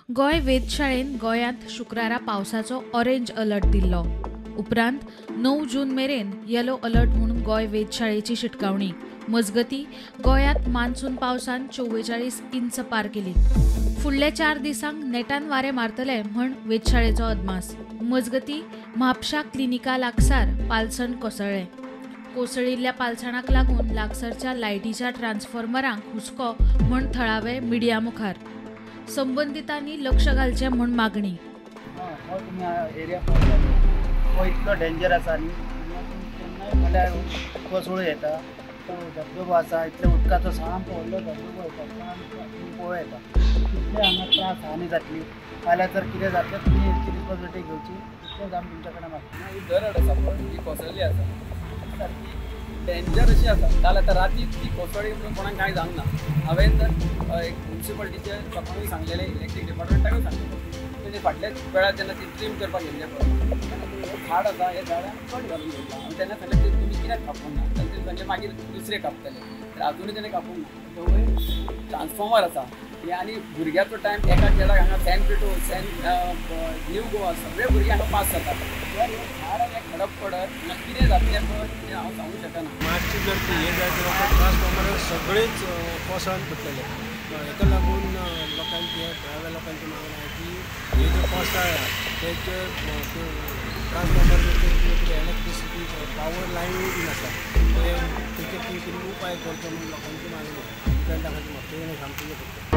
गोंय वेधशाळेन गोंयांत शुक्रारा पावसाचो ऑरेंज अलर्ट दिल्लो. उपरांत 9 जून मेरेन येलो अलर्ट म्हणून गोंय वेधशाळेची शिटकावणी. मजगतीं गोंयांत मान्सून पावसान 44 इंच पार केली. फुडल्या 4 दिसांक नेटान वारे मारतले म्हण वेधशाळेचो अदमास. मजगतीं म्हापशा क्लिनिका लागसार पालसण कोसळ्ळें. कोसळिल्ल्या पालसणाक लागून लागसारच्या लायटीच्या ट्रान्सफॉर्मरांक हुस्को म्हण थळावे मिडिया मुखार. संबंधितांनी लक्ष घालचें म्हण मागणी. एरिया इतलो डेंजर आसा न्ही, म्हणल्यार कोसळूं येता. धबधबो आसा, इतले उदकाचो सामको व्हडलो धबधबो येता, पळोवं येता. कितले हांगा त्रास हानी जातली. फाल्यां जर कितें जातलें तुमी हेची रिस्पॉन्सिबिलिटी घेवची, इतलेंच आमी तुमचे कडेन मागता. ही दरड आसा पळय, ही कोसळ्ळी आसा, सारकी डेंजर अशी आसा. काल आतां राती ती कोसळ्ळी म्हणून कोणाक कांय जावंक ना. हांवें तर एक म्युन्सिपाल्टीचे सकाळीं सांगलेलें, इलेक्ट्रीक डिपार्टमेंटाकूय सांगलेलें. तेणी फाटल्याच वेळार जेन्ना ती ट्रीम करपाक गेल्ले पळय, तेन्ना हे झाड आसा, हे झाडान कट घालून दवरला. आनी तेन्ना सांगलें ते तुमी कित्याक कापूंक ना, जाल्यार तेणी सांगलें मागीर दुसरे कापतले. तर आजुनूय तेणें कापूंक ना. तो वयर ट्रान्सफॉर्मर आसा. हे आनी भुरग्याचो टायम एका खेळाक हांगा सॅन पिटो, न्यू गोवा सगळे भुरगे हांगा पास जातात. जर हे झाड आनी खडप पडत कितें जातलें पळय तें हांव सांगूंक शकना. मातशें जर हे जाय जाल्यार ट्रान्सफॉर्मर सगळेच कोसळून पडटले. हेका लागून लोकांची थळाव्या लोकांची मागणी आहे की हे जे कोसळ्ळा तेचे ट्रान्सफॉर्मर इलेक्ट्रिसिटी पावर लायनी बीन आसा तेचे कितें उपाय करचो म्हणून लोकांची मागणी आहे. ताका म्हापशें सामकें पडटा.